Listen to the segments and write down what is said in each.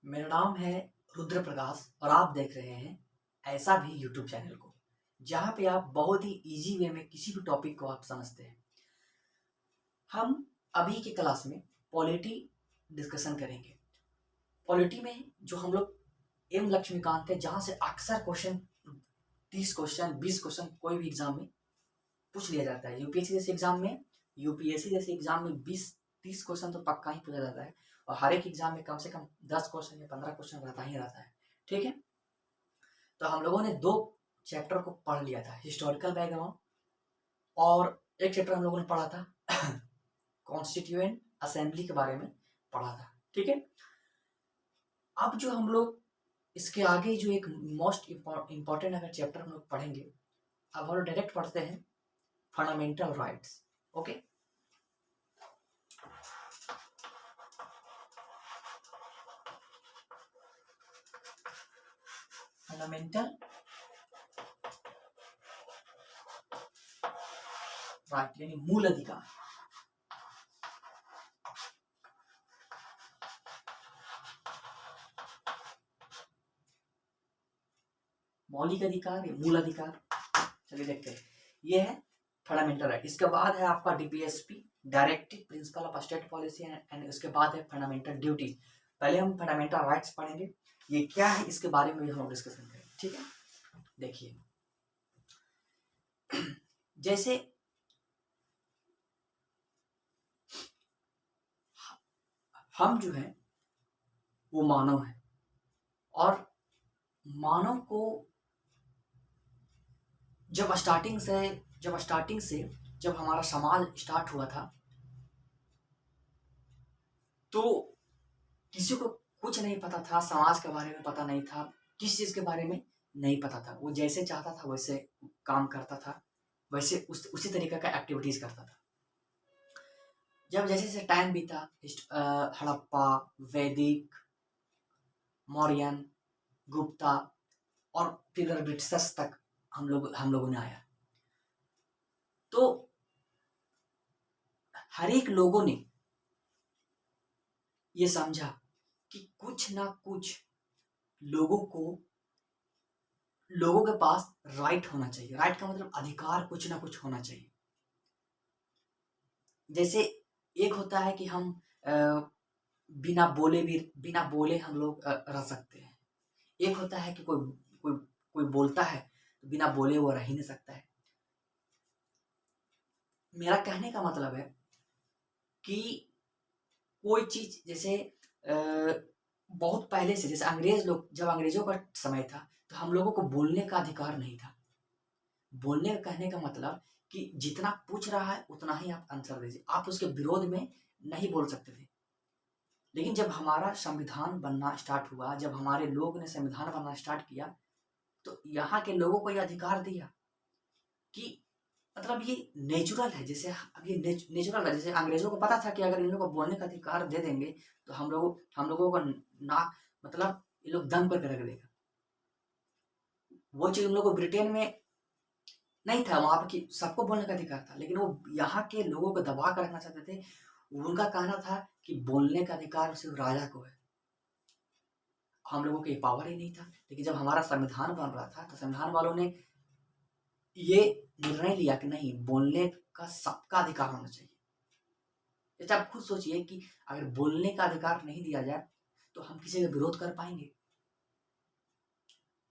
मेरा नाम है रुद्र प्रकाश और आप देख रहे हैं ऐसा भी यूट्यूब चैनल को, जहाँ पे आप बहुत ही इजी वे में किसी भी टॉपिक को आप समझते हैं। हम अभी की क्लास में पॉलिटी डिस्कशन करेंगे। पॉलिटी में जो हम लोग एम लक्ष्मीकांत है, जहाँ से अक्सर क्वेश्चन 30 क्वेश्चन 20 क्वेश्चन कोई भी एग्जाम में पूछ लिया जाता है। यूपीएससी जैसे एग्जाम में 20-30 क्वेश्चन तो पक्का ही पूछा जाता है और हर एक एग्जाम में कम से कम 10 क्वेश्चन या 15 क्वेश्चन रहता ही रहता है। ठीक है, तो हम लोगों ने 2 चैप्टर को पढ़ लिया था, हिस्टोरिकल बैकग्राउंड, और एक चैप्टर हम लोगों ने पढ़ा था कॉन्स्टिट्यूएंट असेंबली के बारे में पढ़ा था। ठीक है, अब जो हम लोग इसके आगे जो एक मोस्ट इम्पॉर्टेंट अगर चैप्टर हम लोग पढ़ेंगे, अब हम लोग डायरेक्ट पढ़ते हैं fundamental rights. Okay, fundamental right यानी मूल अधिकार। मौलिक अधिकार या मूल अधिकार, चलिए देखते हैं। ये है फंडामेंटल राइट। इसके बाद है आपका DPSP, directive principle of state policy, and उसके बाद है फंडामेंटल ड्यूटीज। पहले हम फंडामेंटल राइट्स पढ़ेंगे, ये क्या है इसके बारे में भी हम डिस्कशन करेंगे। ठीक है, देखिए जैसे हम जो है वो मानव है, और मानव को जब स्टार्टिंग से जब हमारा समाज स्टार्ट हुआ था, तो किसी को कुछ नहीं पता था, समाज के बारे में पता नहीं था, किस चीज के बारे में नहीं पता था। वो जैसे चाहता था वैसे काम करता था, वैसे उसी तरीके का एक्टिविटीज करता था। जब जैसे जैसे टाइम बीता, हड़प्पा, वैदिक, मौर्यन, गुप्ता और फिर ब्रिटिशर्स तक हम लोगों ने आया, तो हर एक लोगों ने ये समझा कि कुछ ना कुछ लोगों के पास राइट होना चाहिए। राइट का मतलब अधिकार, कुछ ना कुछ होना चाहिए। जैसे एक होता है कि हम बिना बोले हम लोग रह सकते हैं। एक होता है कि कोई बोलता है तो बिना बोले वो रह ही नहीं सकता है। मेरा कहने का मतलब है कि कोई चीज जैसे बहुत पहले से, जैसे जब अंग्रेजों का समय था तो हम लोगों को बोलने का अधिकार नहीं था। बोलने का कहने का मतलब कि जितना पूछ रहा है उतना ही आप आंसर दीजिए, आप उसके विरोध में नहीं बोल सकते थे। लेकिन जब हमारा संविधान बनना स्टार्ट हुआ, जब हमारे लोग ने संविधान बनना स्टार्ट किया, तो यहाँ के लोगों को यह अधिकार दिया कि मतलब ये नेचुरल है। जैसे अब ये नेचुरल है, जैसे अंग्रेजों को पता था कि अगर इन लोगों को बोलने का अधिकार दे देंगे तो हम लोगों को ना मतलब ये लोग दम करके रख देगा। वो चीज उन लोगों को ब्रिटेन में नहीं था, वहां पर कि सबको बोलने का अधिकार था, लेकिन वो यहाँ के लोगों को दबा कर रखना चाहते थे। उनका कहना था कि बोलने का अधिकार सिर्फ राजा को है, हम लोगों को ये पावर ही नहीं था। लेकिन जब हमारा संविधान बन रहा था तो संविधान वालों ने ये निर्णय लिया कि नहीं, बोलने का सबका अधिकार होना चाहिए। जैसे आप खुद सोचिए कि अगर बोलने का अधिकार नहीं दिया जाए तो हम किसी का विरोध कर पाएंगे?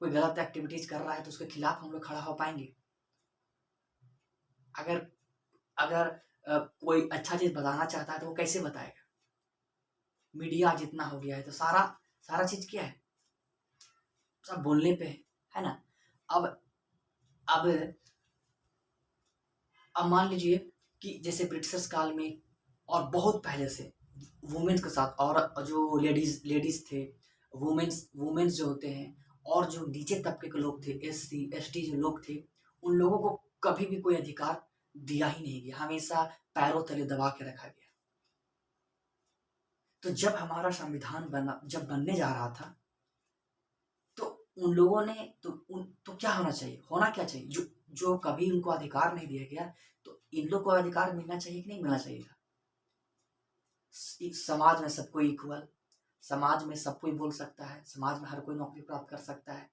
कोई गलत एक्टिविटीज कर रहा है तो उसके खिलाफ हम लोग खड़ा हो पाएंगे? अगर अगर कोई अच्छा चीज बताना चाहता है तो वो कैसे बताएगा? मीडिया जितना हो गया है तो सारा चीज क्या है, सब बोलने पे है ना। अब अब अब मान लीजिए कि जैसे ब्रिटिशर्स काल में और बहुत पहले से वुमेन्स के साथ, और जो लेडीज थे, वुमेन्स जो होते हैं, और जो नीचे तबके के लोग थे, एससी एसटी जो लोग थे, उन लोगों को कभी भी कोई अधिकार दिया ही नहीं गया, हमेशा पैरों तले दबा के रखा गया। तो जब हमारा संविधान बनने जा रहा था, तो उन लोगों ने तो क्या होना क्या चाहिए, जो कभी उनको अधिकार नहीं दिया गया, तो इन लोग को अधिकार मिलना चाहिए कि नहीं मिलना चाहिए था? समाज में सबको इक्वल, समाज में सब कोई बोल सकता है, समाज में हर कोई नौकरी प्राप्त कर सकता है,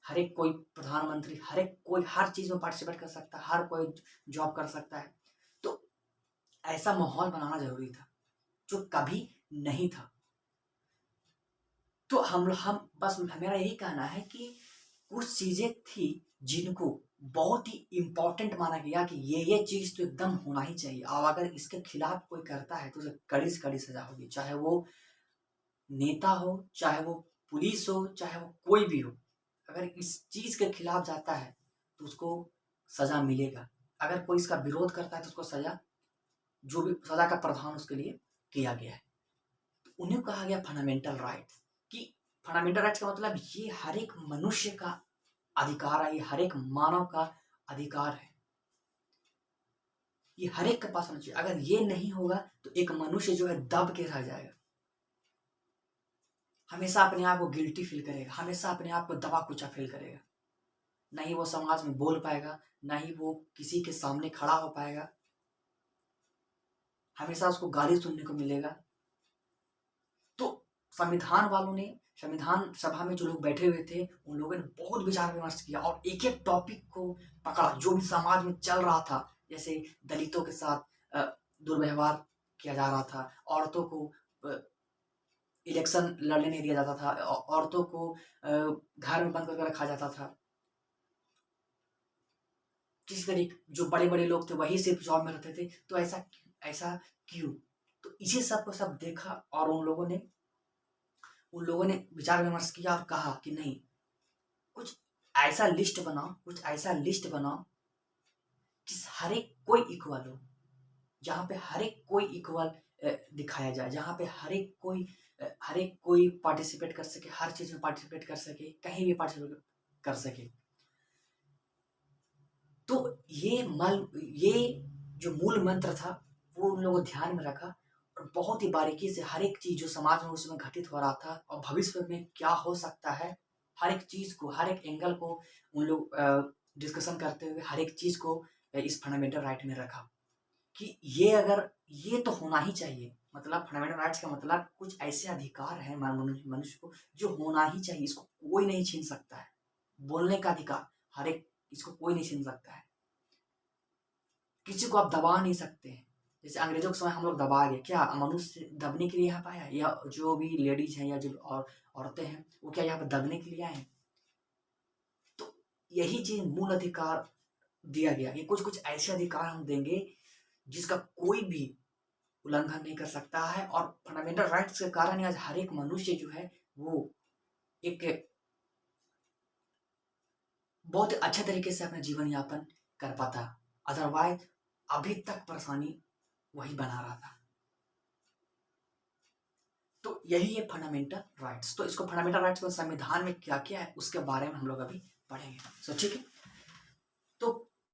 हर एक कोई प्रधानमंत्री, हर एक कोई हर चीज़ में पार्टिसिपेट कर सकता है, हर कोई जॉब कर सकता है। तो ऐसा माहौल बनाना ज़रूरी था, जो कभी नहीं था। तो हम बस मेरा यही कहना है कि कुछ चीज़ें थी जिनको बहुत ही इम्पोर्टेंट माना गया कि ये चीज़ तो एकदम होना ही चाहिए, और अगर इसके खिलाफ कोई करता है तो उसे कड़ी से कड़ी सज़ा होगी, चाहे वो नेता हो, चाहे वो पुलिस हो, चाहे वो कोई भी हो। अगर इस चीज़ के खिलाफ जाता है तो उसको सज़ा मिलेगा। अगर कोई इसका विरोध करता है तो उसको सज़ा, जो भी सज़ा का प्रावधान उसके लिए किया गया है। तो उन्हें कहा गया फंडामेंटल राइट्स, कि फंडामेंटल राइट्स का मतलब ये हर एक मनुष्य का अधिकार है, ये हर एक मानव का अधिकार है, ये हर एक के पास होना चाहिए। अगर ये नहीं होगा तो एक मनुष्य जो है दब के रह जाएगा, हमेशा अपने आप को गिल्टी फील करेगा, हमेशा अपने आप को दबा कुचा फील करेगा, ना ही वो समाज में बोल पाएगा, ना ही वो किसी के सामने खड़ा हो पाएगा, हमेशा उसको गाली सुनने को मिलेगा। तो संविधान वालों ने, संविधान सभा में जो लोग बैठे हुए थे, उन लोगों ने बहुत विचार विमर्श किया और एक एक टॉपिक को पकड़ा जो भी समाज में चल रहा था। जैसे दलितों के साथ दुर्व्यवहार किया जा रहा था, औरतों को इलेक्शन लड़ने नहीं दिया जाता था, औरतों को घर में बंद करके रखा जाता था, किसी तरीके जो बड़े बड़े लोग थे वही सिर्फ जॉब में रहते थे। तो ऐसा क्यों? तो इसी सब को सब देखा और उन लोगों ने विचार विमर्श किया और कहा कि नहीं, कुछ ऐसा लिस्ट बनाओ, कुछ ऐसा लिस्ट बनाओ जिस हर एक कोई इक्वल हो, जहाँ पे हर एक कोई इक्वल दिखाया जाए, जहाँ पे हर एक कोई पार्टिसिपेट कर सके, हर चीज़ में पार्टिसिपेट कर सके, कहीं भी पार्टिसिपेट कर सके। तो ये जो मूल मंत्र था वो उन लोगों ध्यान में रखा और बहुत ही बारीकी से हर एक चीज़ जो समाज में उस समय घटित हो रहा था और भविष्य में क्या हो सकता है, हर एक चीज़ को, हर एक एंगल को उन लोग डिस्कशन करते हुए हर एक चीज़ को इस फंडामेंटल राइट में रखा कि ये तो होना ही चाहिए। मतलब फंडामेंटल राइट्स का मतलब कुछ ऐसे अधिकार हैं मनुष्य को जो होना ही चाहिए, इसको कोई नहीं छीन सकता है। बोलने का अधिकार हर एक, इसको कोई नहीं छीन सकता है, किसी को आप दबा नहीं सकते हैं। जैसे अंग्रेजों के समय हम लोग दबा गए, क्या मनुष्य दबने के लिए यहाँ पाया, या जो भी लेडीज हैं या जो औरतें हैं वो क्या यहाँ पर दबने के लिए आए हैं? तो यही चीज मूल अधिकार दिया गया, ये कुछ कुछ ऐसे अधिकार हम देंगे जिसका कोई भी उल्लंघन नहीं कर सकता है। और फंडामेंटल राइट्स के कारण आज हर एक मनुष्य जो है वो एक बहुत अच्छे तरीके से अपना जीवन यापन कर पाता, अदरवाइज अभी तक परेशानी वही बना रहा था। तो यही है फंडामेंटल राइट्स। तो इसको फंडामेंटल राइट्स को संविधान में क्या क्या है उसके बारे में हम लोग अभी पढ़ेंगे। सो ठीक है, तो